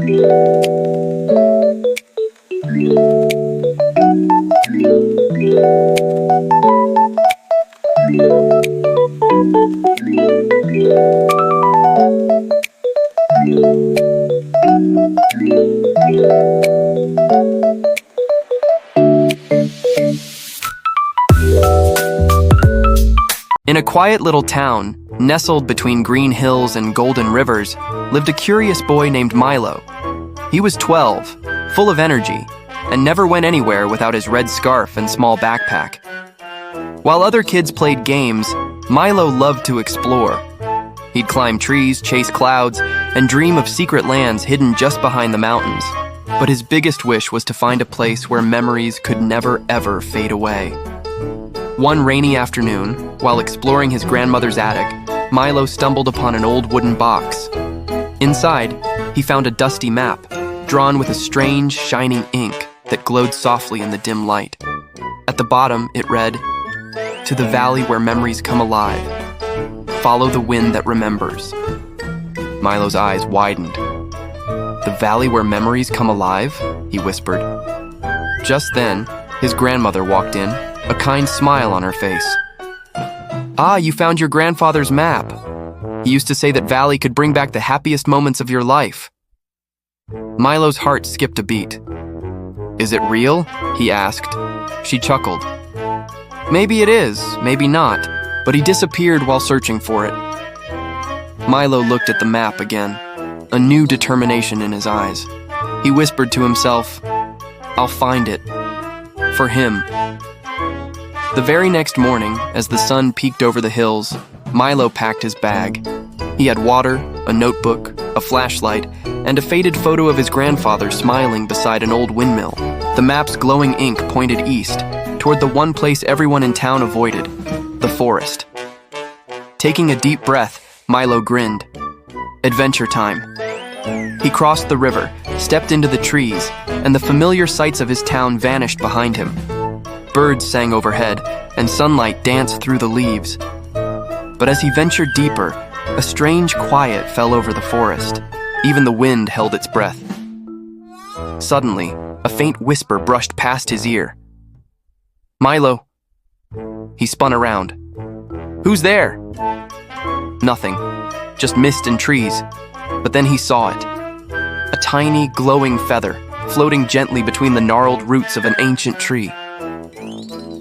In a quiet little town, nestled between green hills and golden rivers, lived a curious boy named Milo. He was 12, full of energy, and never went anywhere without his red scarf and small backpack. While other kids played games, Milo loved to explore. He'd climb trees, chase clouds, and dream of secret lands hidden just behind the mountains. But his biggest wish was to find a place where memories could never ever fade away. One rainy afternoon, while exploring his grandmother's attic, Milo stumbled upon an old wooden box. Inside, he found a dusty map, drawn with a strange, shining ink that glowed softly in the dim light. At the bottom, it read, "To the valley where memories come alive. Follow the wind that remembers." Milo's eyes widened. "The valley where memories come alive?" he whispered. Just then, his grandmother walked in, a kind smile on her face. "Ah, you found your grandfather's map. He used to say that valley could bring back the happiest moments of your life." Milo's heart skipped a beat. "Is it real?" he asked. She chuckled. "Maybe it is, maybe not, but he disappeared while searching for it." Milo looked at the map again, a new determination in his eyes. He whispered to himself, "I'll find it. For him." The very next morning, as the sun peeked over the hills, Milo packed his bag. He had water, a notebook, a flashlight, and a faded photo of his grandfather smiling beside an old windmill. The map's glowing ink pointed east, toward the one place everyone in town avoided, the forest. Taking a deep breath, Milo grinned. Adventure time. He crossed the river, stepped into the trees, and the familiar sights of his town vanished behind him. Birds sang overhead, and sunlight danced through the leaves. But as he ventured deeper, a strange quiet fell over the forest. Even the wind held its breath. Suddenly, a faint whisper brushed past his ear. "Milo." He spun around. "Who's there?" Nothing, just mist and trees. But then he saw it. A tiny, glowing feather, floating gently between the gnarled roots of an ancient tree.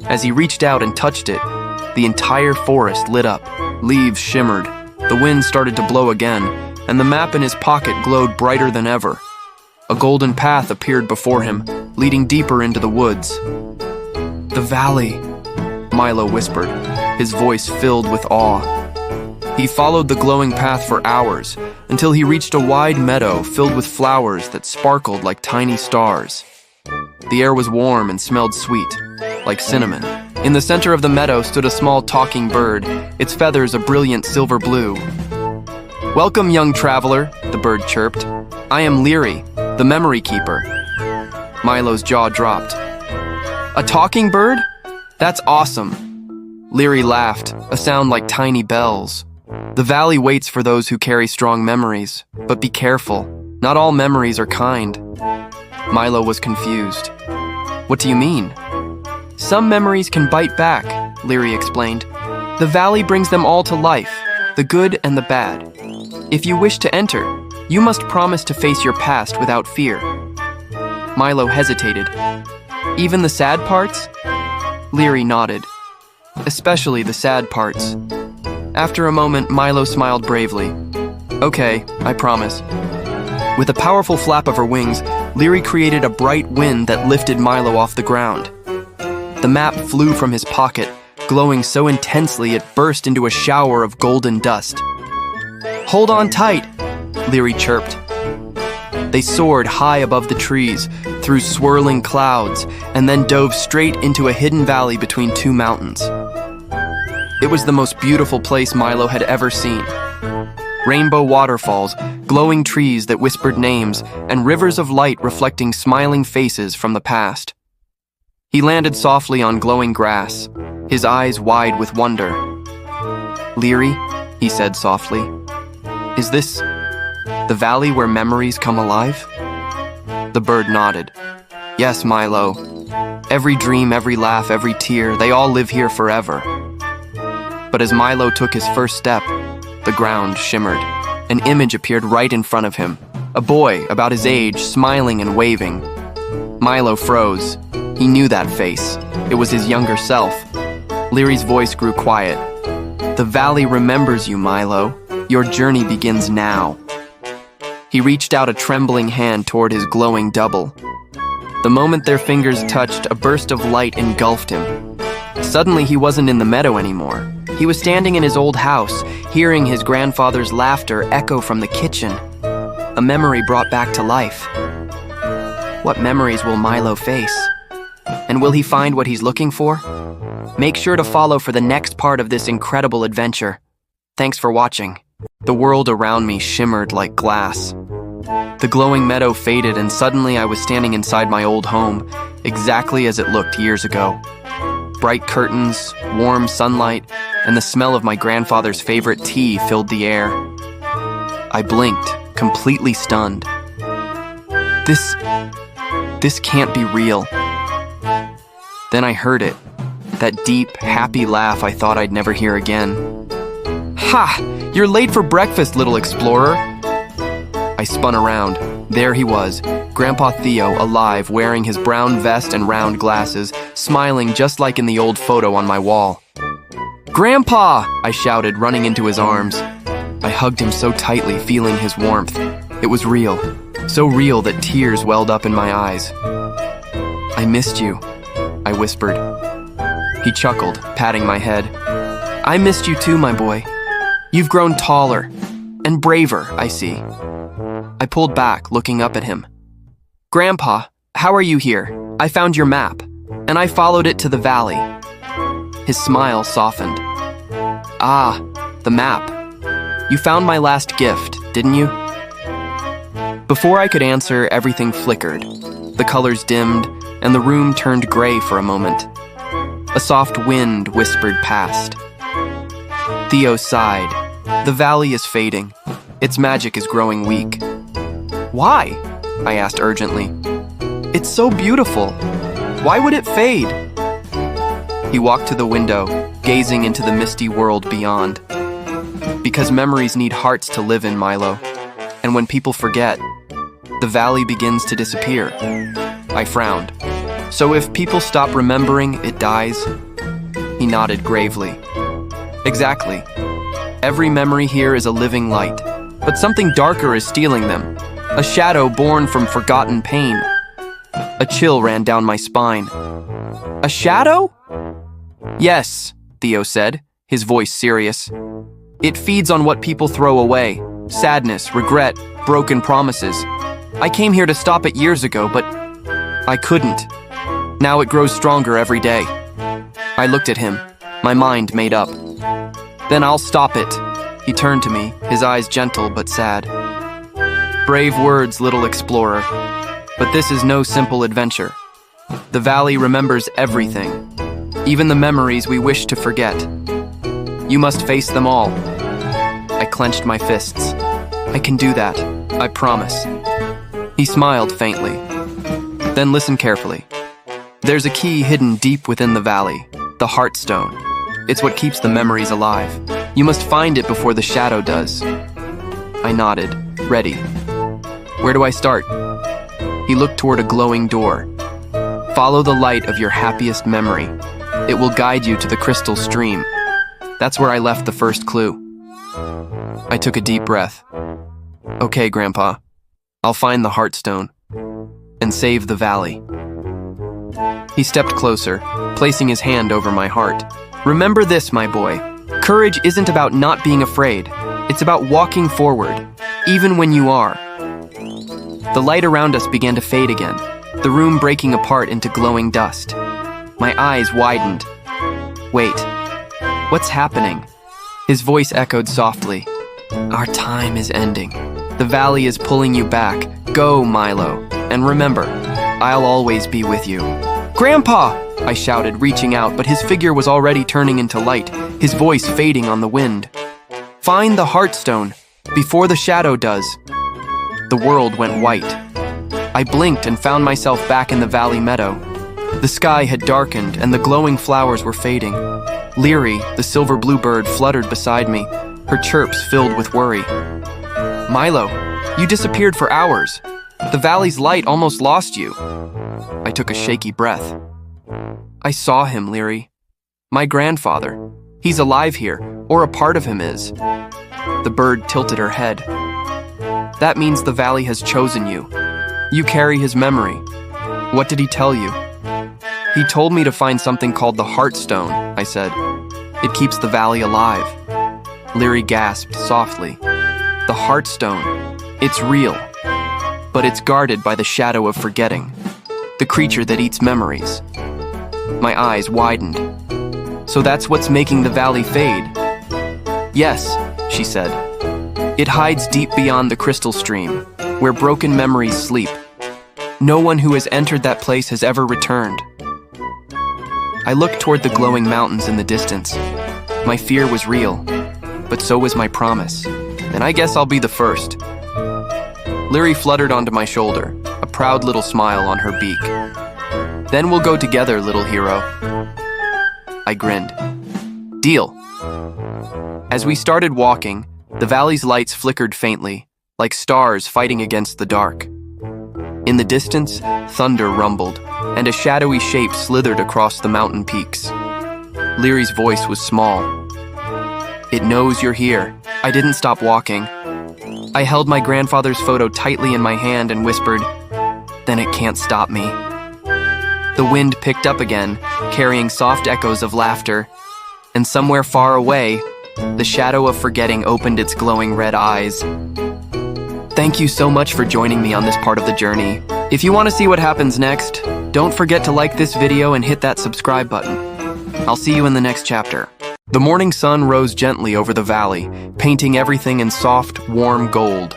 As he reached out and touched it, the entire forest lit up. Leaves shimmered, the wind started to blow again, and the map in his pocket glowed brighter than ever. A golden path appeared before him, leading deeper into the woods. "The valley," Milo whispered, his voice filled with awe. He followed the glowing path for hours, until he reached a wide meadow filled with flowers that sparkled like tiny stars. The air was warm and smelled sweet, like cinnamon. In the center of the meadow stood a small talking bird, its feathers a brilliant silver blue. "Welcome, young traveler," the bird chirped. "I am Leary, the memory keeper." Milo's jaw dropped. "A talking bird? That's awesome." Leary laughed, a sound like tiny bells. "The valley waits for those who carry strong memories, but be careful, not all memories are kind." Milo was confused. "What do you mean?" "Some memories can bite back," Leary explained. "The valley brings them all to life, the good and the bad. If you wish to enter, you must promise to face your past without fear." Milo hesitated. "Even the sad parts?" Leary nodded. "Especially the sad parts." After a moment, Milo smiled bravely. "Okay, I promise." With a powerful flap of her wings, Leary created a bright wind that lifted Milo off the ground. The map flew from his pocket, glowing so intensely it burst into a shower of golden dust. "Hold on tight," Leary chirped. They soared high above the trees, through swirling clouds, and then dove straight into a hidden valley between two mountains. It was the most beautiful place Milo had ever seen. Rainbow waterfalls, glowing trees that whispered names, and rivers of light reflecting smiling faces from the past. He landed softly on glowing grass, his eyes wide with wonder. "Leary," he said softly, "is this The valley where memories come alive? The bird nodded. Yes, Milo. Every dream, every laugh, every tear, they all live here forever. But as Milo took his first step, the ground shimmered. An image appeared right in front of him. A boy, about his age, smiling and waving. Milo froze. He knew that face. It was his younger self. Leary's voice grew quiet. The valley remembers you, Milo. Your journey begins now. He reached out a trembling hand toward his glowing double. The moment their fingers touched, a burst of light engulfed him. Suddenly, he wasn't in the meadow anymore. He was standing in his old house, hearing his grandfather's laughter echo from the kitchen. A memory brought back to life. What memories will Milo face? And will he find what he's looking for? Make sure to follow for the next part of this incredible adventure. Thanks for watching. The world around me shimmered like glass. The glowing meadow faded, and suddenly I was standing inside my old home, exactly as it looked years ago. Bright curtains, warm sunlight, and the smell of my grandfather's favorite tea filled the air. I blinked, completely stunned. This can't be real. Then I heard it, that deep, happy laugh I thought I'd never hear again. Ha! You're late for breakfast, little explorer. I spun around. There he was, Grandpa Theo, alive, wearing his brown vest and round glasses, smiling just like in the old photo on my wall. Grandpa! I shouted, running into his arms. I hugged him so tightly, feeling his warmth. It was real, so real that tears welled up in my eyes. I missed you, I whispered. He chuckled, patting my head. I missed you too, my boy. You've grown taller and braver, I see. I pulled back, looking up at him. Grandpa, how are you here? I found your map, and I followed it to the valley. His smile softened. Ah, the map. You found my last gift, didn't you? Before I could answer, everything flickered. The colors dimmed, and the room turned gray for a moment. A soft wind whispered past. Theo sighed. The valley is fading. Its magic is growing weak. Why? I asked urgently. It's so beautiful. Why would it fade? He walked to the window, gazing into the misty world beyond. Because memories need hearts to live in, Milo. And when people forget, the valley begins to disappear. I frowned. So if people stop remembering, it dies? He nodded gravely. Exactly. Every memory here is a living light, but something darker is stealing them. A shadow born from forgotten pain. A chill ran down my spine. A shadow? Yes, Theo said, his voice serious. It feeds on what people throw away. Sadness, regret, broken promises. I came here to stop it years ago, but I couldn't. Now it grows stronger every day. I looked at him, my mind made up. Then I'll stop it. He turned to me, his eyes gentle but sad. Brave words, little explorer. But this is no simple adventure. The valley remembers everything, even the memories we wish to forget. You must face them all. I clenched my fists. I can do that, I promise. He smiled faintly. Then listen carefully. There's a key hidden deep within the valley, the Heartstone. It's what keeps the memories alive. You must find it before the shadow does. I nodded, ready. Where do I start? He looked toward a glowing door. Follow the light of your happiest memory. It will guide you to the crystal stream. That's where I left the first clue. I took a deep breath. Okay, Grandpa. I'll find the Heartstone and save the valley. He stepped closer, placing his hand over my heart. Remember this, my boy. Courage isn't about not being afraid. It's about walking forward, even when you are. The light around us began to fade again, the room breaking apart into glowing dust. My eyes widened. Wait, what's happening? His voice echoed softly. Our time is ending. The valley is pulling you back. Go, Milo. And remember, I'll always be with you. Grandpa! I shouted, reaching out, but his figure was already turning into light, his voice fading on the wind. Find the Heartstone, before the shadow does. The world went white. I blinked and found myself back in the valley meadow. The sky had darkened and the glowing flowers were fading. Leary, the silver bluebird, fluttered beside me, her chirps filled with worry. "Milo, you disappeared for hours. The valley's light almost lost you." I took a shaky breath. "I saw him, Leary. My grandfather. He's alive here, or a part of him is." The bird tilted her head. "That means the valley has chosen you. You carry his memory. What did he tell you?" "He told me to find something called the Heartstone," I said. "It keeps the valley alive." Leary gasped softly. "The Heartstone. It's real. But it's guarded by the shadow of forgetting, the creature that eats memories." My eyes widened. "So that's what's making the valley fade?" "Yes," she said. "It hides deep beyond the crystal stream, where broken memories sleep. No one who has entered that place has ever returned." I looked toward the glowing mountains in the distance. My fear was real, but so was my promise, and I guess I'll be the first. Leary fluttered onto my shoulder, a proud little smile on her beak. "Then we'll go together, little hero." I grinned. "Deal." As we started walking, the valley's lights flickered faintly, like stars fighting against the dark. In the distance, thunder rumbled, and a shadowy shape slithered across the mountain peaks. Leary's voice was small. "It knows you're here." I didn't stop walking. I held my grandfather's photo tightly in my hand and whispered, "Then it can't stop me." The wind picked up again, carrying soft echoes of laughter, and somewhere far away, the shadow of forgetting opened its glowing red eyes. Thank you so much for joining me on this part of the journey. If you want to see what happens next, don't forget to like this video and hit that subscribe button. I'll see you in the next chapter. The morning sun rose gently over the valley, painting everything in soft, warm gold.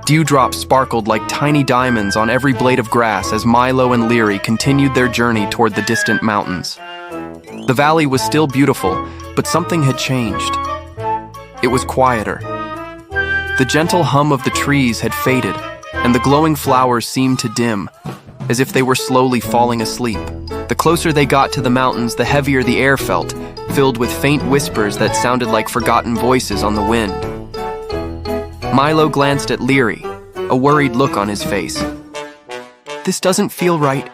Dewdrops sparkled like tiny diamonds on every blade of grass as Milo and Leary continued their journey toward the distant mountains. The valley was still beautiful, but something had changed. It was quieter. The gentle hum of the trees had faded, and the glowing flowers seemed to dim, as if they were slowly falling asleep. The closer they got to the mountains, the heavier the air felt, filled with faint whispers that sounded like forgotten voices on the wind. Milo glanced at Leary, a worried look on his face. "This doesn't feel right.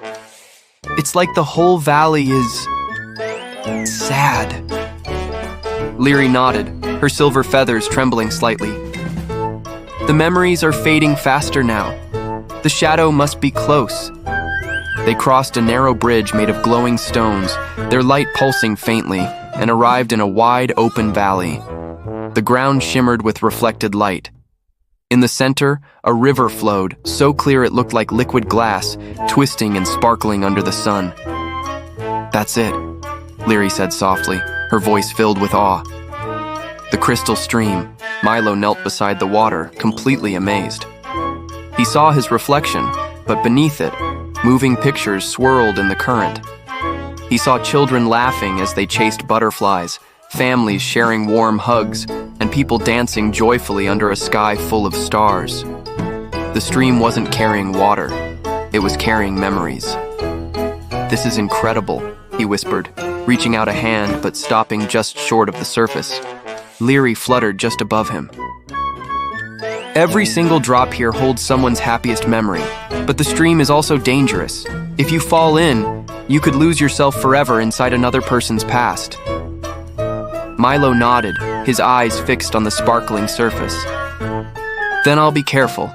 It's like the whole valley is sad." Leary nodded, her silver feathers trembling slightly. "The memories are fading faster now. The shadow must be close." They crossed a narrow bridge made of glowing stones, their light pulsing faintly, and arrived in a wide, open valley. The ground shimmered with reflected light. In the center, a river flowed, so clear it looked like liquid glass, twisting and sparkling under the sun. "That's it," Leary said softly, her voice filled with awe. The crystal stream. Milo knelt beside the water, completely amazed. He saw his reflection, but beneath it, moving pictures swirled in the current. He saw children laughing as they chased butterflies, families sharing warm hugs, and people dancing joyfully under a sky full of stars. The stream wasn't carrying water, it was carrying memories. "This is incredible," he whispered, reaching out a hand but stopping just short of the surface. Leary fluttered just above him. "Every single drop here holds someone's happiest memory, but the stream is also dangerous. If you fall in, you could lose yourself forever inside another person's past." Milo nodded, his eyes fixed on the sparkling surface. "Then I'll be careful."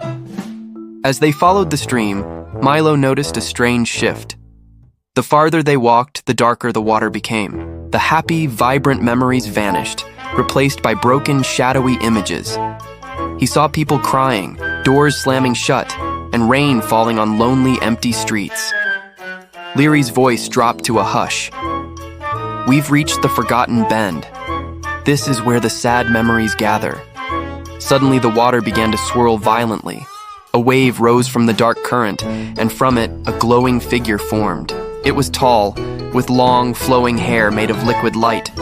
As they followed the stream, Milo noticed a strange shift. The farther they walked, the darker the water became. The happy, vibrant memories vanished, replaced by broken, shadowy images. He saw people crying, doors slamming shut, and rain falling on lonely, empty streets. Leary's voice dropped to a hush. "We've reached the forgotten bend. This is where the sad memories gather." Suddenly, the water began to swirl violently. A wave rose from the dark current, and from it, a glowing figure formed. It was tall, with long, flowing hair made of liquid light.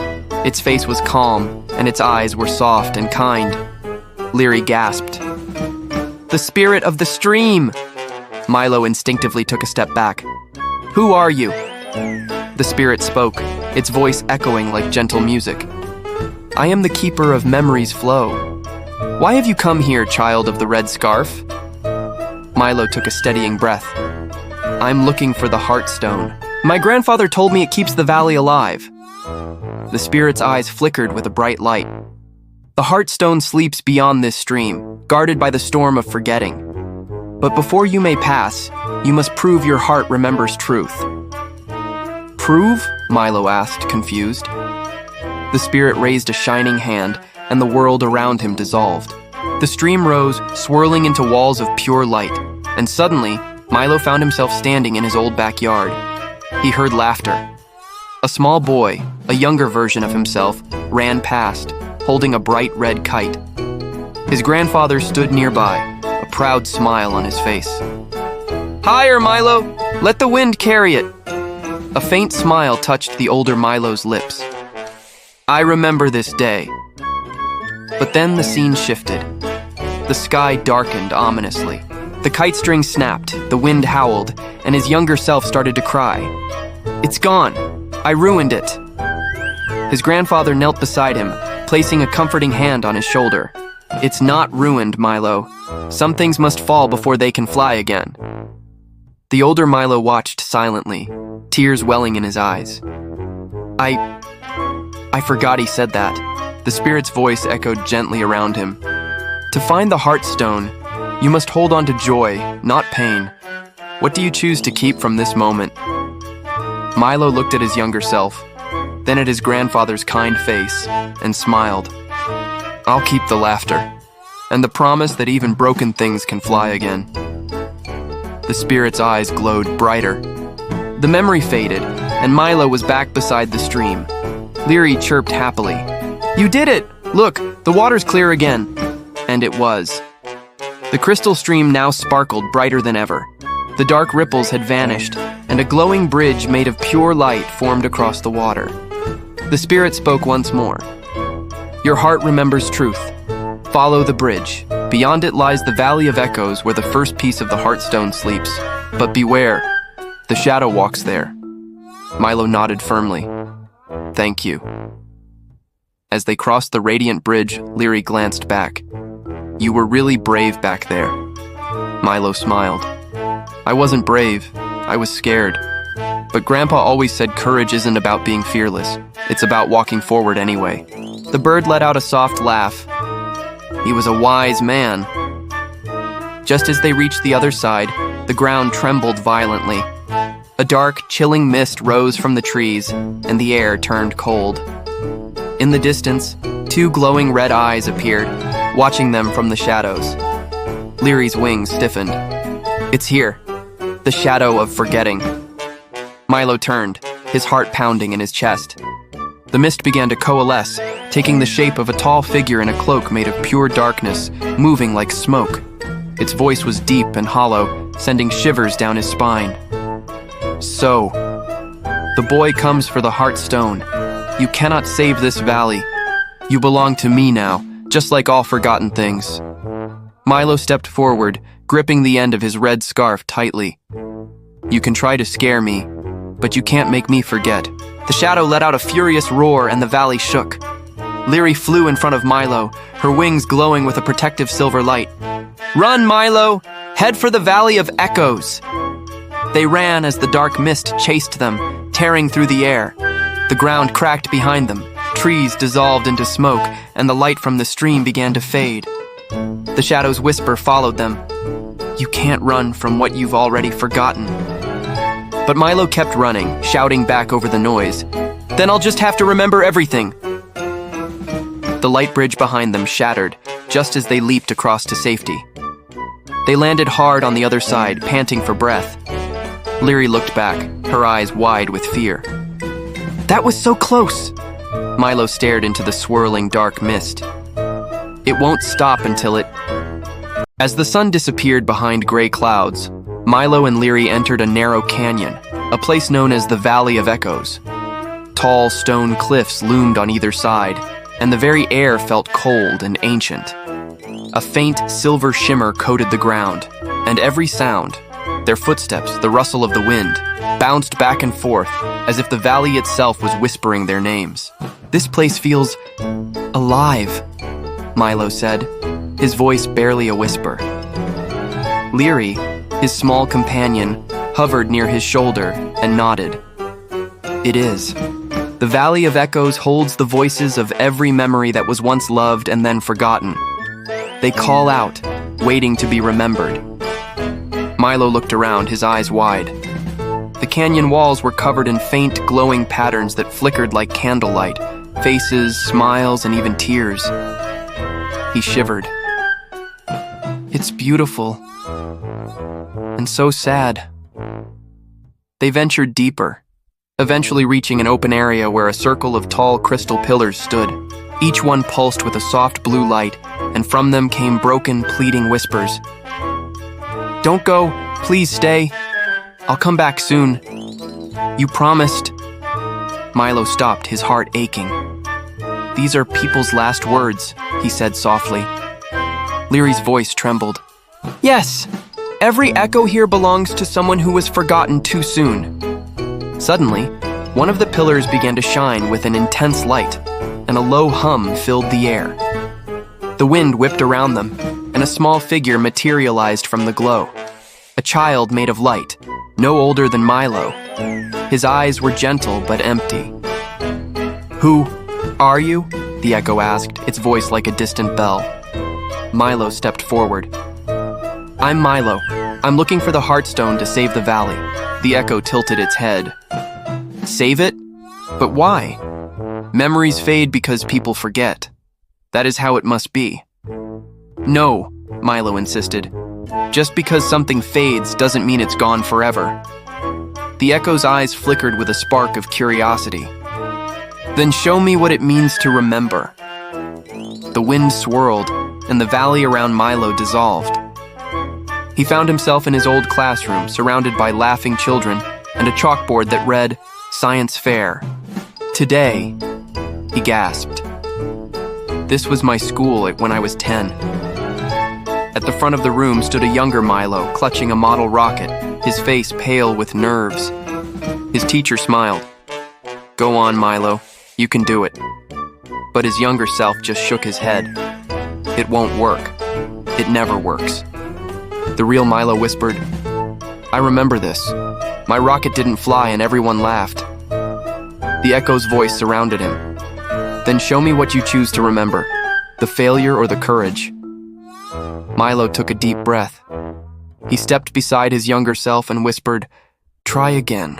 Its face was calm, and its eyes were soft and kind. Leary gasped. The spirit of the stream! Milo instinctively took a step back. Who are you? The spirit spoke, its voice echoing like gentle music. I am the keeper of memory's flow. Why have you come here, child of the red scarf? Milo took a steadying breath. I'm looking for the Heartstone. My grandfather told me it keeps the valley alive. The spirit's eyes flickered with a bright light. The Heartstone sleeps beyond this stream, guarded by the storm of forgetting. But before you may pass, you must prove your heart remembers truth. Prove? Milo asked, confused. The spirit raised a shining hand, and the world around him dissolved. The stream rose, swirling into walls of pure light, and suddenly, Milo found himself standing in his old backyard. He heard laughter. A small boy, a younger version of himself, ran past, holding a bright red kite. His grandfather stood nearby, a proud smile on his face. Higher, Milo! Let the wind carry it! A faint smile touched the older Milo's lips. I remember this day. But then the scene shifted. The sky darkened ominously. The kite string snapped, the wind howled, and his younger self started to cry. It's gone! I ruined it! His grandfather knelt beside him, placing a comforting hand on his shoulder. It's not ruined, Milo. Some things must fall before they can fly again. The older Milo watched silently, tears welling in his eyes. I forgot he said that. The spirit's voice echoed gently around him. To find the Heartstone, you must hold on to joy, not pain. What do you choose to keep from this moment? Milo looked at his younger self, then at his grandfather's kind face, and smiled. I'll keep the laughter, and the promise that even broken things can fly again. The spirit's eyes glowed brighter. The memory faded, and Milo was back beside the stream. Leary chirped happily. You did it! Look, the water's clear again. And it was. The crystal stream now sparkled brighter than ever. The dark ripples had vanished, and a glowing bridge made of pure light formed across the water. The spirit spoke once more. Your heart remembers truth. Follow the bridge. Beyond it lies the Valley of Echoes, where the first piece of the Heartstone sleeps. But beware, the shadow walks there. Milo nodded firmly. Thank you. As they crossed the radiant bridge, Leary glanced back. You were really brave back there. Milo smiled. I wasn't brave. I was scared. But Grandpa always said courage isn't about being fearless. It's about walking forward anyway. The bird let out a soft laugh. He was a wise man. Just as they reached the other side, the ground trembled violently. A dark, chilling mist rose from the trees, and the air turned cold. In the distance, two glowing red eyes appeared, watching them from the shadows. Leary's wings stiffened. It's here, the shadow of forgetting. Milo turned, his heart pounding in his chest. The mist began to coalesce, taking the shape of a tall figure in a cloak made of pure darkness, moving like smoke. Its voice was deep and hollow, sending shivers down his spine. So, the boy comes for the Heartstone. You cannot save this valley. You belong to me now, just like all forgotten things. Milo stepped forward, gripping the end of his red scarf tightly. You can try to scare me, but you can't make me forget. The shadow let out a furious roar and the valley shook. Leary flew in front of Milo, her wings glowing with a protective silver light. Run, Milo! Head for the Valley of Echoes! They ran as the dark mist chased them, tearing through the air. The ground cracked behind them, trees dissolved into smoke, and the light from the stream began to fade. The shadow's whisper followed them. You can't run from what you've already forgotten. But Milo kept running, shouting back over the noise. Then I'll just have to remember everything. The light bridge behind them shattered, just as they leaped across to safety. They landed hard on the other side, panting for breath. Leary looked back, her eyes wide with fear. That was so close! Milo stared into the swirling dark mist. It won't stop until it... As the sun disappeared behind gray clouds, Milo and Leary entered a narrow canyon, a place known as the Valley of Echoes. Tall stone cliffs loomed on either side, and the very air felt cold and ancient. A faint silver shimmer coated the ground, and every sound, their footsteps, the rustle of the wind, bounced back and forth as if the valley itself was whispering their names. "This place feels alive," Milo said, his voice barely a whisper. Leary, his small companion, hovered near his shoulder and nodded. "It is. The Valley of Echoes holds the voices of every memory that was once loved and then forgotten. They call out, waiting to be remembered." Milo looked around, his eyes wide. The canyon walls were covered in faint, glowing patterns that flickered like candlelight, faces, smiles, and even tears. He shivered. "It's beautiful. And so sad." They ventured deeper, eventually reaching an open area where a circle of tall crystal pillars stood. Each one pulsed with a soft blue light, and from them came broken, pleading whispers. "Don't go. Please stay. I'll come back soon. You promised." Milo stopped, his heart aching. "These are people's last words," he said softly. Leary's voice trembled. "Yes, every echo here belongs to someone who was forgotten too soon." Suddenly, one of the pillars began to shine with an intense light, and a low hum filled the air. The wind whipped around them, and a small figure materialized from the glow. A child made of light, no older than Milo. His eyes were gentle but empty. "Who are you?" the echo asked, its voice like a distant bell. Milo stepped forward. "I'm Milo. I'm looking for the Heartstone to save the valley." The echo tilted its head. "Save it? But why?" "Memories fade because people forget. That is how it must be." "No," Milo insisted. "Just because something fades doesn't mean it's gone forever." The echo's eyes flickered with a spark of curiosity. "Then show me what it means to remember." The wind swirled, and the valley around Milo dissolved. He found himself in his old classroom, surrounded by laughing children and a chalkboard that read, "Science Fair." "Today," he gasped. "This was my school when I was 10. At the front of the room stood a younger Milo, clutching a model rocket, his face pale with nerves. His teacher smiled. "Go on, Milo. You can do it." But his younger self just shook his head. "It won't work. It never works." The real Milo whispered, "I remember this. My rocket didn't fly and everyone laughed." The echo's voice surrounded him. "Then show me what you choose to remember, the failure or the courage." Milo took a deep breath. He stepped beside his younger self and whispered, "Try again."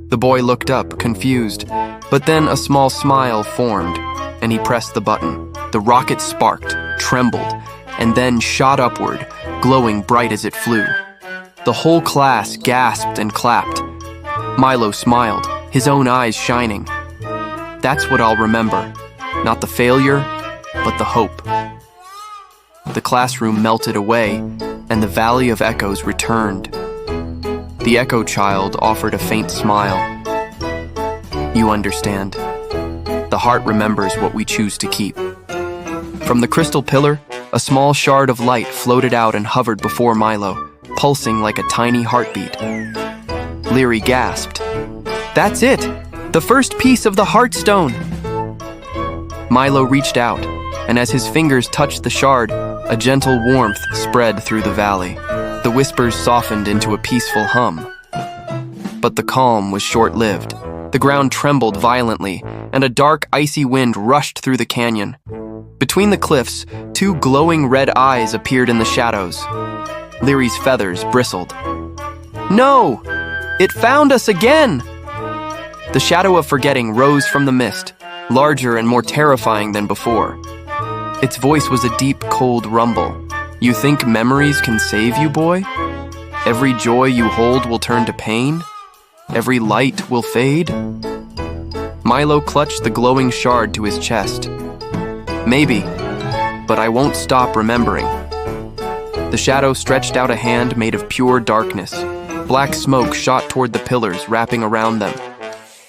The boy looked up, confused, but then a small smile formed, and he pressed the button. The rocket sparked, trembled, and then shot upward, glowing bright as it flew. The whole class gasped and clapped. Milo smiled, his own eyes shining. "That's what I'll remember. Not the failure, but the hope." The classroom melted away, and the Valley of Echoes returned. The Echo Child offered a faint smile. "You understand. The heart remembers what we choose to keep." From the crystal pillar, a small shard of light floated out and hovered before Milo, pulsing like a tiny heartbeat. Leary gasped. "That's it! The first piece of the Heartstone!" Milo reached out, and as his fingers touched the shard, a gentle warmth spread through the valley. The whispers softened into a peaceful hum. But the calm was short-lived. The ground trembled violently, and a dark, icy wind rushed through the canyon. Between the cliffs, two glowing red eyes appeared in the shadows. Leary's feathers bristled. "No! It found us again!" The shadow of forgetting rose from the mist, larger and more terrifying than before. Its voice was a deep, cold rumble. "You think memories can save you, boy? Every joy you hold will turn to pain? Every light will fade?" Milo clutched the glowing shard to his chest. "Maybe, but I won't stop remembering." The shadow stretched out a hand made of pure darkness. Black smoke shot toward the pillars, wrapping around them.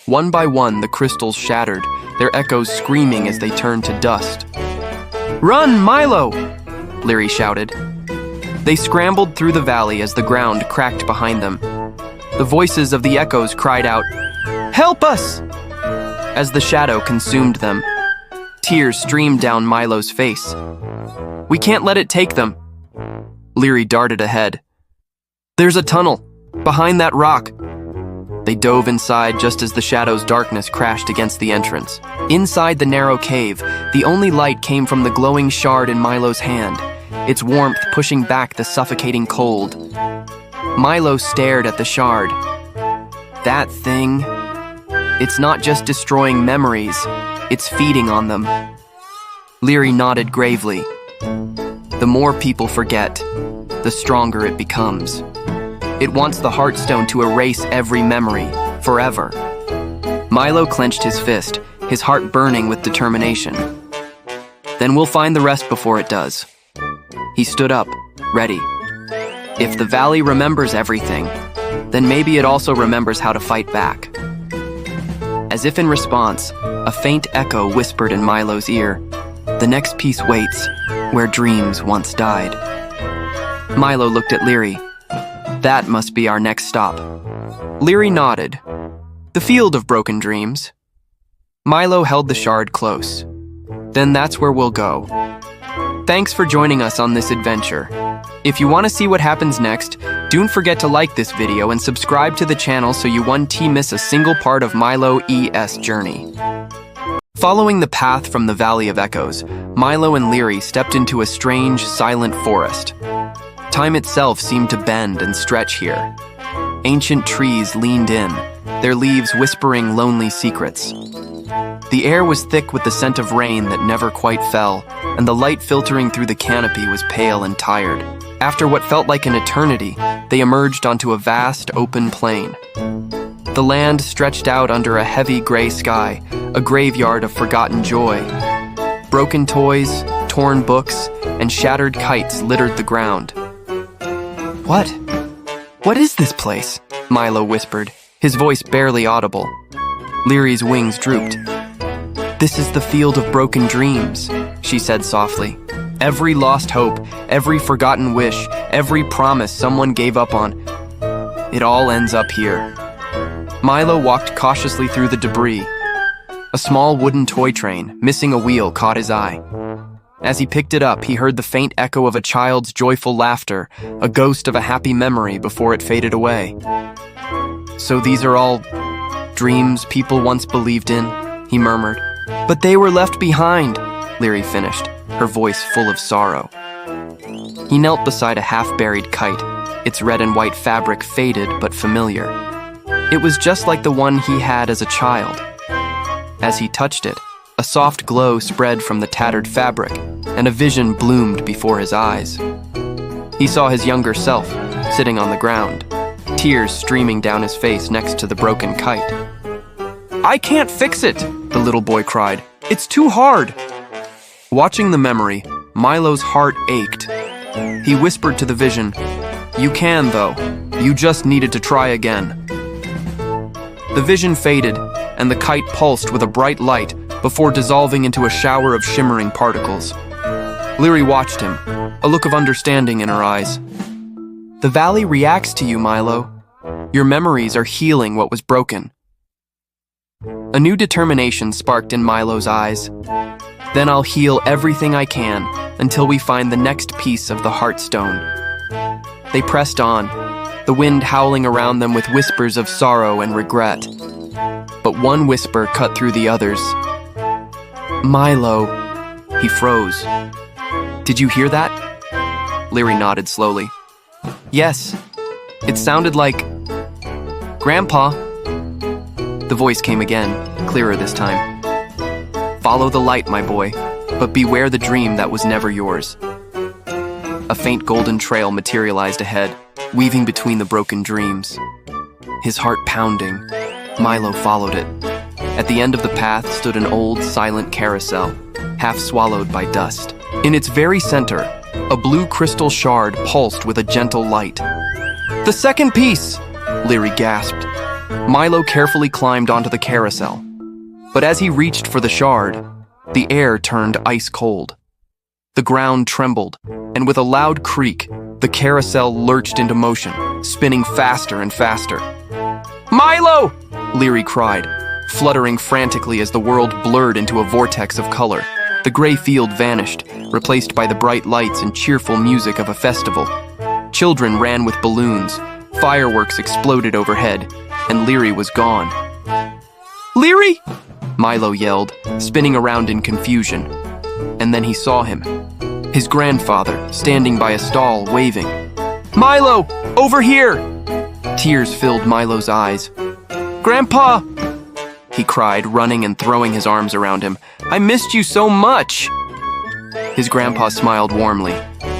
One by one, the crystals shattered, their echoes screaming as they turned to dust. "Run, Milo!" Leary shouted. They scrambled through the valley as the ground cracked behind them. The voices of the echoes cried out, "Help us!" as the shadow consumed them. Tears streamed down Milo's face. "We can't let it take them." Leary darted ahead. "There's a tunnel, behind that rock." They dove inside just as the shadow's darkness crashed against the entrance. Inside the narrow cave, the only light came from the glowing shard in Milo's hand, its warmth pushing back the suffocating cold. Milo stared at the shard. That thing, it's not just destroying memories, it's feeding on them. Leary nodded gravely. The more people forget, the stronger it becomes. It wants the Heartstone to erase every memory, forever. Milo clenched his fist, his heart burning with determination. Then we'll find the rest before it does. He stood up, ready. If the valley remembers everything, then maybe it also remembers how to fight back. As if in response, a faint echo whispered in Milo's ear, "The next piece waits, where dreams once died." Milo looked at Leary. "That must be our next stop." Leary nodded. "The field of broken dreams." Milo held the shard close. "Then that's where we'll go." Thanks for joining us on this adventure. If you want to see what happens next, don't forget to like this video and subscribe to the channel so you won't miss a single part of Milo's journey. Following the path from the Valley of Echoes, Milo and Leary stepped into a strange, silent forest. Time itself seemed to bend and stretch here. Ancient trees leaned in, their leaves whispering lonely secrets. The air was thick with the scent of rain that never quite fell, and the light filtering through the canopy was pale and tired. After what felt like an eternity, they emerged onto a vast, open plain. The land stretched out under a heavy gray sky, a graveyard of forgotten joy. Broken toys, torn books, and shattered kites littered the ground. "What? What is this place?" Milo whispered, his voice barely audible. Leary's wings drooped. "This is the field of broken dreams," she said softly. "Every lost hope, every forgotten wish, every promise someone gave up on, it all ends up here." Milo walked cautiously through the debris. A small wooden toy train, missing a wheel, caught his eye. As he picked it up, he heard the faint echo of a child's joyful laughter, a ghost of a happy memory before it faded away. "So these are all dreams people once believed in," he murmured. "But they were left behind," Leary finished, her voice full of sorrow. He knelt beside a half-buried kite, its red and white fabric faded but familiar. It was just like the one he had as a child. As he touched it, a soft glow spread from the tattered fabric, and a vision bloomed before his eyes. He saw his younger self, sitting on the ground, tears streaming down his face next to the broken kite. "I can't fix it," the little boy cried. "It's too hard." Watching the memory, Milo's heart ached. He whispered to the vision, "You can, though. You just needed to try again." The vision faded, and the kite pulsed with a bright light before dissolving into a shower of shimmering particles. Leary watched him, a look of understanding in her eyes. "The valley reacts to you, Milo. Your memories are healing what was broken." A new determination sparked in Milo's eyes. "Then I'll heal everything I can until we find the next piece of the Heartstone." They pressed on, the wind howling around them with whispers of sorrow and regret. But one whisper cut through the others. "Milo." He froze. "Did you hear that?" Leary nodded slowly. "Yes. It sounded like Grandpa." The voice came again, clearer this time. "Follow the light, my boy, but beware the dream that was never yours." A faint golden trail materialized ahead, weaving between the broken dreams. His heart pounding, Milo followed it. At the end of the path stood an old, silent carousel, half swallowed by dust. In its very center, a blue crystal shard pulsed with a gentle light. "The second piece!" Leary gasped. Milo carefully climbed onto the carousel. But as he reached for the shard, the air turned ice cold. The ground trembled, and with a loud creak, the carousel lurched into motion, spinning faster and faster. "Milo!" Leary cried, fluttering frantically as the world blurred into a vortex of color. The gray field vanished, replaced by the bright lights and cheerful music of a festival. Children ran with balloons, fireworks exploded overhead, and Leary was gone. "Leary!" Milo yelled, spinning around in confusion. And then he saw him. His grandfather, standing by a stall, waving. "Milo, over here!" Tears filled Milo's eyes. "Grandpa!" he cried, running and throwing his arms around him. "I missed you so much!" His grandpa smiled warmly.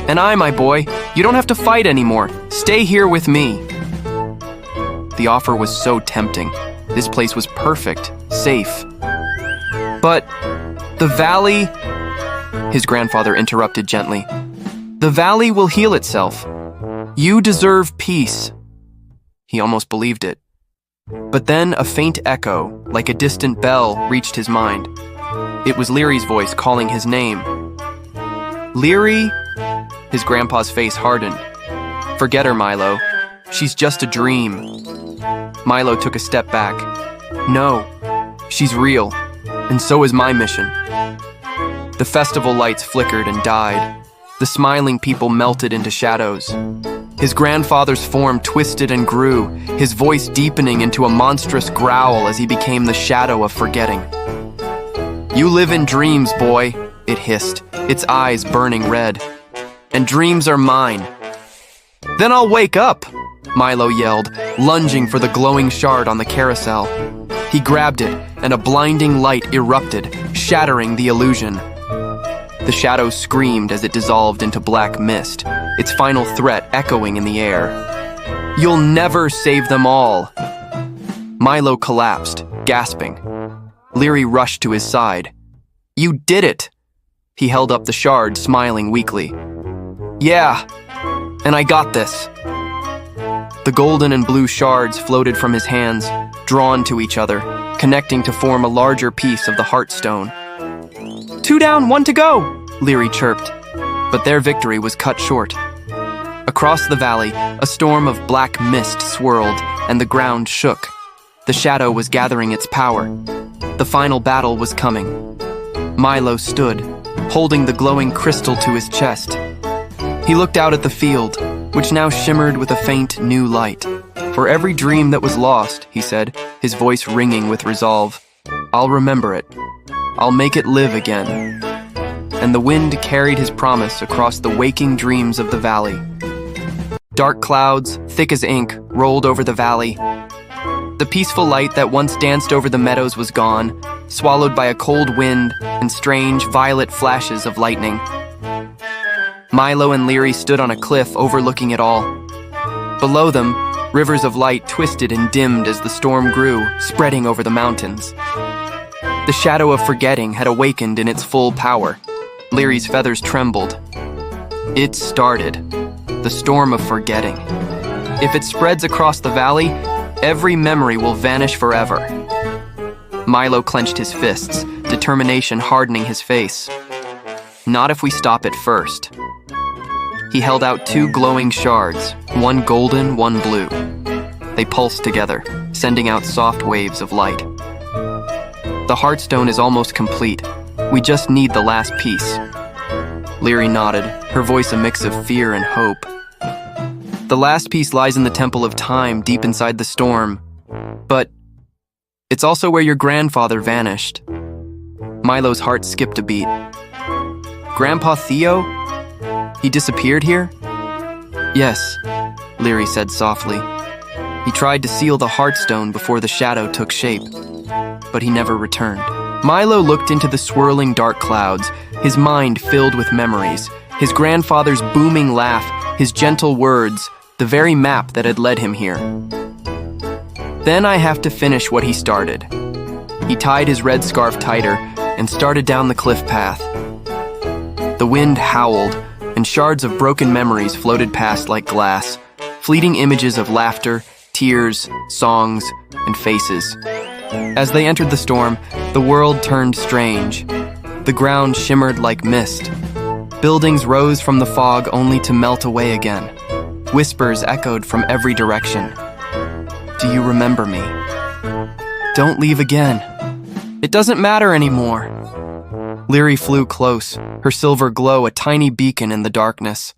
"And my boy, you don't have to fight anymore. Stay here with me." The offer was so tempting. This place was perfect, safe. "But the valley," his grandfather interrupted gently. "The valley will heal itself. You deserve peace." He almost believed it. But then a faint echo, like a distant bell, reached his mind. It was Leary's voice calling his name. "Leary?" His grandpa's face hardened. "Forget her, Milo. She's just a dream." Milo took a step back. "No, she's real, and so is my mission." The festival lights flickered and died. The smiling people melted into shadows. His grandfather's form twisted and grew, his voice deepening into a monstrous growl as he became the shadow of forgetting. "You live in dreams, boy," it hissed, its eyes burning red. "And dreams are mine." "Then I'll wake up," Milo yelled, lunging for the glowing shard on the carousel. He grabbed it, and a blinding light erupted, shattering the illusion. The shadow screamed as it dissolved into black mist, its final threat echoing in the air. "You'll never save them all!" Milo collapsed, gasping. Leary rushed to his side. "You did it!" He held up the shard, smiling weakly. "Yeah, and I got this." The golden and blue shards floated from his hands, drawn to each other, connecting to form a larger piece of the Heartstone. "2 down, 1 to go," Leary chirped, but their victory was cut short. Across the valley, a storm of black mist swirled, and the ground shook. The shadow was gathering its power. The final battle was coming. Milo stood, holding the glowing crystal to his chest. He looked out at the field, which now shimmered with a faint new light. "For every dream that was lost," he said, his voice ringing with resolve, "I'll remember it. I'll make it live again." And the wind carried his promise across the waking dreams of the valley. Dark clouds, thick as ink, rolled over the valley. The peaceful light that once danced over the meadows was gone, swallowed by a cold wind and strange violet flashes of lightning. Milo and Leary stood on a cliff overlooking it all. Below them, rivers of light twisted and dimmed as the storm grew, spreading over the mountains. The shadow of forgetting had awakened in its full power. Leary's feathers trembled. It started. The storm of forgetting. If it spreads across the valley, every memory will vanish forever. Milo clenched his fists, determination hardening his face. "Not if we stop it first." He held out 2 glowing shards, one golden, one blue. They pulsed together, sending out soft waves of light. "The Heartstone is almost complete. We just need the last piece." Leary nodded, her voice a mix of fear and hope. "The last piece lies in the Temple of Time, deep inside the storm. But it's also where your grandfather vanished." Milo's heart skipped a beat. "Grandpa Theo? He disappeared here?" "Yes," Leary said softly. "He tried to seal the Heartstone before the shadow took shape, but he never returned." Milo looked into the swirling dark clouds, his mind filled with memories, his grandfather's booming laugh, his gentle words, the very map that had led him here. "Then I have to finish what he started." He tied his red scarf tighter and started down the cliff path. The wind howled, and shards of broken memories floated past like glass, fleeting images of laughter, tears, songs, and faces. As they entered the storm, the world turned strange. The ground shimmered like mist. Buildings rose from the fog only to melt away again. Whispers echoed from every direction. Do you remember me? Don't leave again. It doesn't matter anymore. Leary flew close, her silver glow a tiny beacon in the darkness.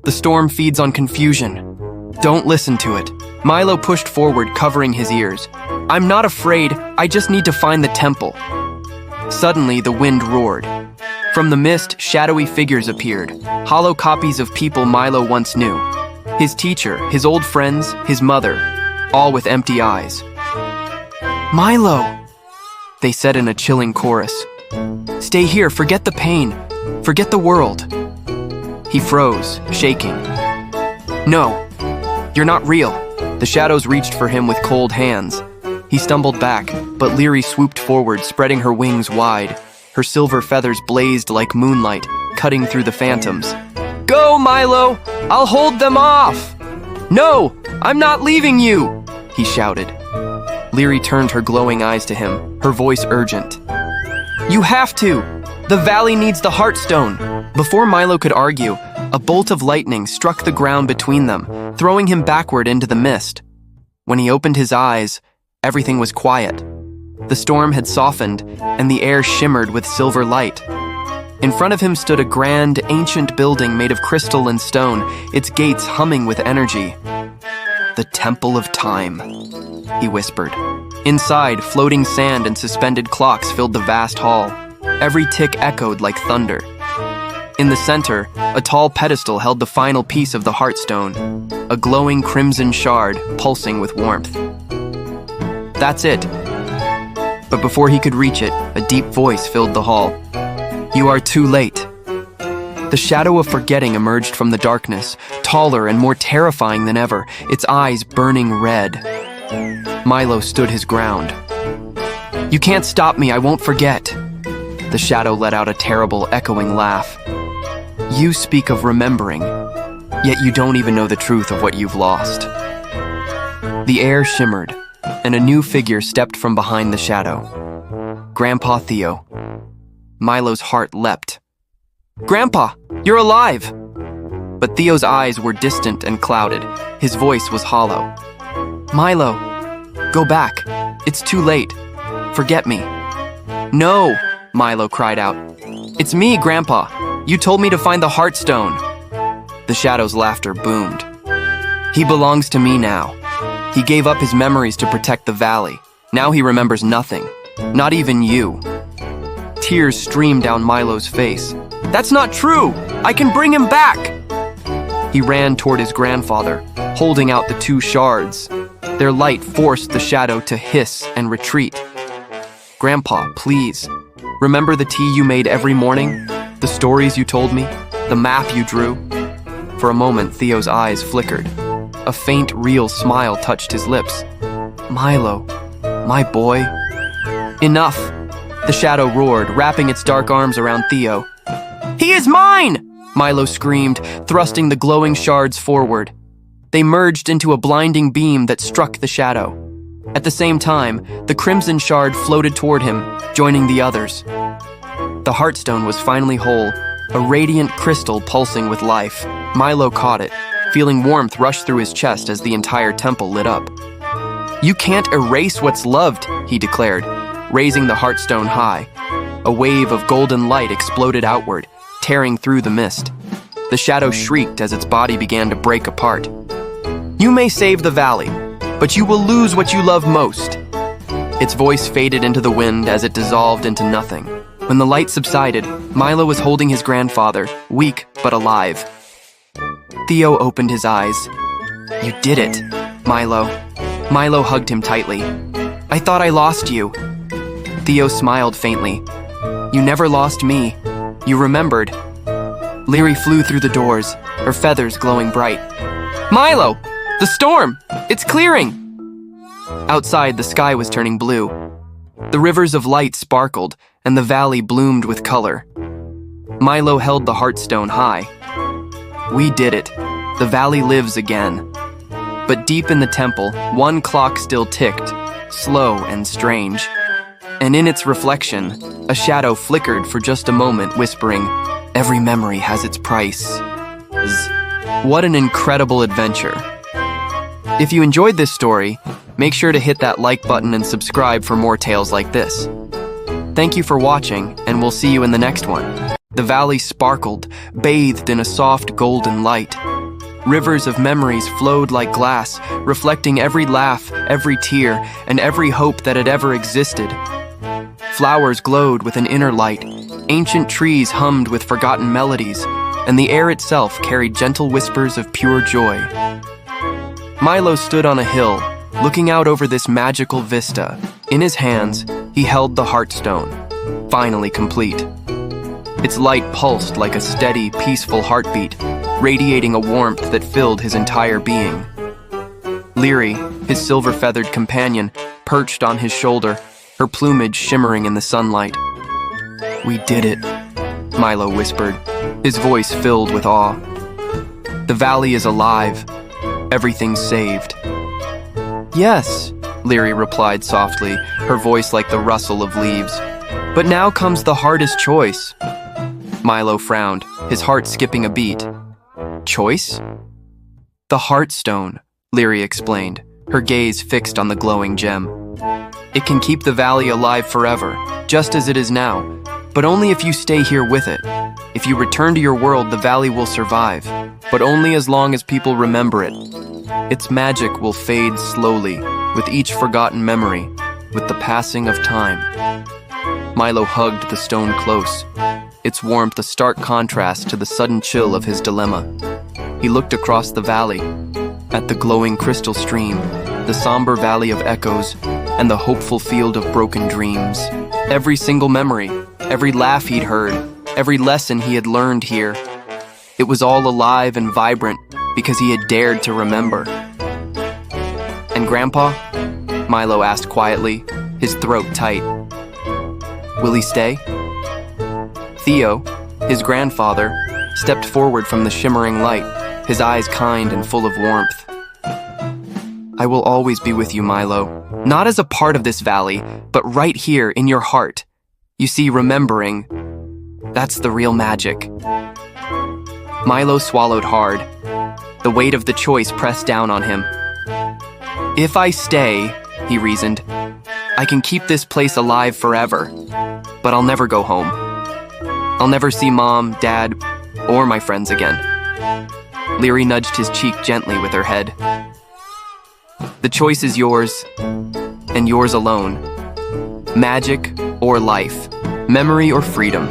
The storm feeds on confusion. Don't listen to it. Milo pushed forward, covering his ears. I'm not afraid, I just need to find the temple. Suddenly, the wind roared. From the mist, shadowy figures appeared, hollow copies of people Milo once knew. His teacher, his old friends, his mother, all with empty eyes. Milo, they said in a chilling chorus. Stay here, forget the pain, forget the world. He froze, shaking. No, you're not real. The shadows reached for him with cold hands. He stumbled back, but Leary swooped forward, spreading her wings wide. Her silver feathers blazed like moonlight, cutting through the phantoms. Go, Milo! I'll hold them off! No, I'm not leaving you! He shouted. Leary turned her glowing eyes to him, her voice urgent. You have to! The valley needs the Heartstone! Before Milo could argue, a bolt of lightning struck the ground between them, throwing him backward into the mist. When he opened his eyes, everything was quiet. The storm had softened, and the air shimmered with silver light. In front of him stood a grand, ancient building made of crystal and stone, its gates humming with energy. The Temple of Time, he whispered. Inside, floating sand and suspended clocks filled the vast hall. Every tick echoed like thunder. In the center, a tall pedestal held the final piece of the Heartstone, a glowing crimson shard pulsing with warmth. That's it. But before he could reach it, a deep voice filled the hall. You are too late. The shadow of forgetting emerged from the darkness, taller and more terrifying than ever, its eyes burning red. Milo stood his ground. You can't stop me, I won't forget. The shadow let out a terrible, echoing laugh. You speak of remembering, yet you don't even know the truth of what you've lost. The air shimmered, and a new figure stepped from behind the shadow. Grandpa Theo. Milo's heart leapt. Grandpa, you're alive! But Theo's eyes were distant and clouded. His voice was hollow. Milo, go back. It's too late. Forget me. No, Milo cried out. It's me, Grandpa. You told me to find the Heartstone. The shadow's laughter boomed. He belongs to me now. He gave up his memories to protect the valley. Now he remembers nothing. Not even you. Tears streamed down Milo's face. That's not true! I can bring him back! He ran toward his grandfather, holding out the two shards. Their light forced the shadow to hiss and retreat. Grandpa, please. Remember the tea you made every morning? The stories you told me? The map you drew? For a moment, Theo's eyes flickered. A faint, real smile touched his lips. Milo, my boy. Enough! The shadow roared, wrapping its dark arms around Theo. He is mine! Milo screamed, thrusting the glowing shards forward. They merged into a blinding beam that struck the shadow. At the same time, the crimson shard floated toward him, joining the others. The Heartstone was finally whole, a radiant crystal pulsing with life. Milo caught it, feeling warmth rush through his chest as the entire temple lit up. You can't erase what's loved, he declared, raising the Heartstone high. A wave of golden light exploded outward, tearing through the mist. The shadow shrieked as its body began to break apart. You may save the valley, but you will lose what you love most. Its voice faded into the wind as it dissolved into nothing. When the light subsided, Milo was holding his grandfather, weak but alive. Theo opened his eyes. You did it, Milo. Milo hugged him tightly. I thought I lost you. Theo smiled faintly. You never lost me. You remembered. Leary flew through the doors, her feathers glowing bright. Milo! The storm! It's clearing! Outside, the sky was turning blue. The rivers of light sparkled, and the valley bloomed with color. Milo held the Heartstone high. We did it. The valley lives again. But deep in the temple, one clock still ticked, slow and strange. And in its reflection, a shadow flickered for just a moment, whispering, Every memory has its price. What an incredible adventure. If you enjoyed this story, make sure to hit that like button and subscribe for more tales like this. Thank you for watching, and we'll see you in the next one. The valley sparkled, bathed in a soft golden light. Rivers of memories flowed like glass, reflecting every laugh, every tear, and every hope that had ever existed. Flowers glowed with an inner light, ancient trees hummed with forgotten melodies, and the air itself carried gentle whispers of pure joy. Milo stood on a hill, looking out over this magical vista. In his hands, he held the Heartstone, finally complete. Its light pulsed like a steady, peaceful heartbeat, radiating a warmth that filled his entire being. Lyri, his silver-feathered companion, perched on his shoulder, her plumage shimmering in the sunlight. "We did it," Milo whispered, his voice filled with awe. "The valley is alive. Everything's saved." "Yes," Lyri replied softly, her voice like the rustle of leaves. "But now comes the hardest choice." Milo frowned, his heart skipping a beat. "Choice?" "The Heartstone," Lyri explained, her gaze fixed on the glowing gem. "It can keep the valley alive forever, just as it is now, but only if you stay here with it. If you return to your world, the valley will survive, but only as long as people remember it. Its magic will fade slowly, with each forgotten memory, with the passing of time." Milo hugged the stone close, its warmth a stark contrast to the sudden chill of his dilemma. He looked across the valley, at the glowing crystal stream, the somber valley of echoes, and the hopeful field of broken dreams. Every single memory, every laugh he'd heard, every lesson he had learned here, it was all alive and vibrant because he had dared to remember. "And Grandpa?" Milo asked quietly, his throat tight. "Will he stay?" Theo, his grandfather, stepped forward from the shimmering light, his eyes kind and full of warmth. "I will always be with you, Milo, not as a part of this valley, but right here in your heart. You see, remembering, that's the real magic." Milo swallowed hard. The weight of the choice pressed down on him. "If I stay," he reasoned, "I can keep this place alive forever, but I'll never go home. I'll never see Mom, Dad, or my friends again." Lyri nudged his cheek gently with her head. "The choice is yours, and yours alone. Magic or life, memory or freedom."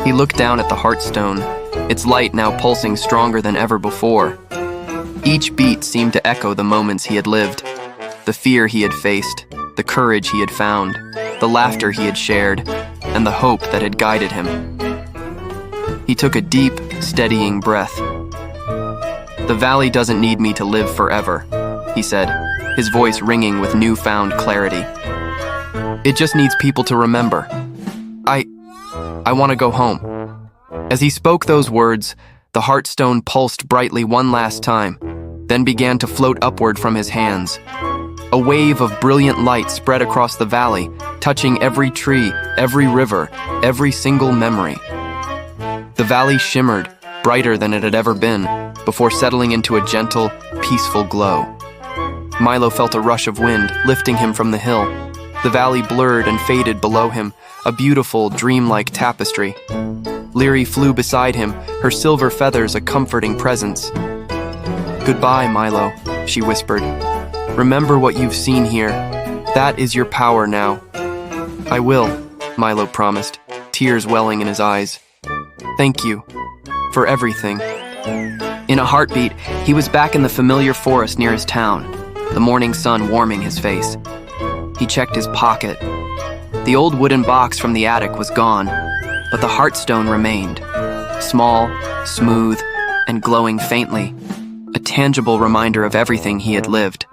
He looked down at the Heartstone, its light now pulsing stronger than ever before. Each beat seemed to echo the moments he had lived, the fear he had faced, the courage he had found, the laughter he had shared, and the hope that had guided him. He took a deep, steadying breath. "The valley doesn't need me to live forever," he said, his voice ringing with newfound clarity. "It just needs people to remember. I want to go home." As he spoke those words, the Heartstone pulsed brightly one last time, then began to float upward from his hands. A wave of brilliant light spread across the valley, touching every tree, every river, every single memory. The valley shimmered, brighter than it had ever been, before settling into a gentle, peaceful glow. Milo felt a rush of wind, lifting him from the hill. The valley blurred and faded below him, a beautiful, dreamlike tapestry. Lyri flew beside him, her silver feathers a comforting presence. "Goodbye, Milo," she whispered. "Remember what you've seen here. That is your power now." "I will," Milo promised, tears welling in his eyes. "Thank you for everything." In a heartbeat, he was back in the familiar forest near his town, the morning sun warming his face. He checked his pocket. The old wooden box from the attic was gone, but the Heartstone remained, small, smooth, and glowing faintly, a tangible reminder of everything he had lived.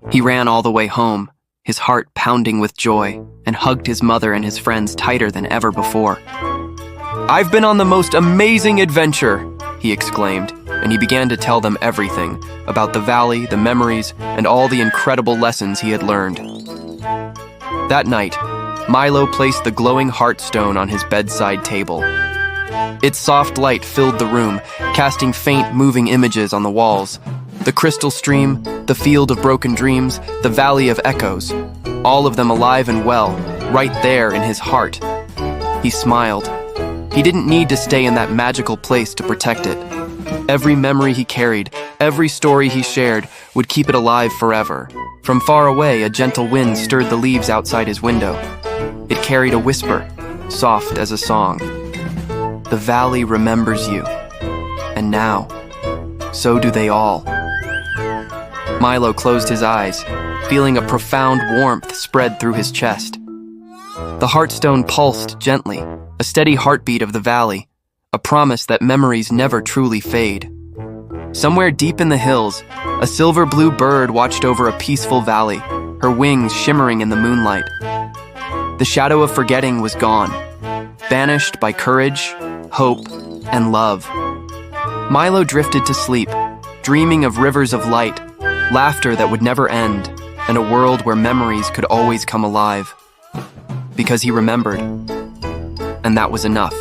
He ran all the way home, his heart pounding with joy, and hugged his mother and his friends tighter than ever before. "I've been on the most amazing adventure," he exclaimed, and he began to tell them everything about the valley, the memories, and all the incredible lessons he had learned. That night, Milo placed the glowing Heartstone on his bedside table. Its soft light filled the room, casting faint, moving images on the walls. The crystal stream, the field of broken dreams, the valley of echoes, all of them alive and well, right there in his heart. He smiled. He didn't need to stay in that magical place to protect it. Every memory he carried, every story he shared, would keep it alive forever. From far away, a gentle wind stirred the leaves outside his window. It carried a whisper, soft as a song. The valley remembers you. And now, so do they all. Milo closed his eyes, feeling a profound warmth spread through his chest. The heartstone pulsed gently, a steady heartbeat of the valley, a promise that memories never truly fade. Somewhere deep in the hills, a silver-blue bird watched over a peaceful valley, her wings shimmering in the moonlight. The shadow of forgetting was gone, banished by courage, hope, and love. Milo drifted to sleep, dreaming of rivers of light, laughter that would never end, and a world where memories could always come alive. Because he remembered, and that was enough.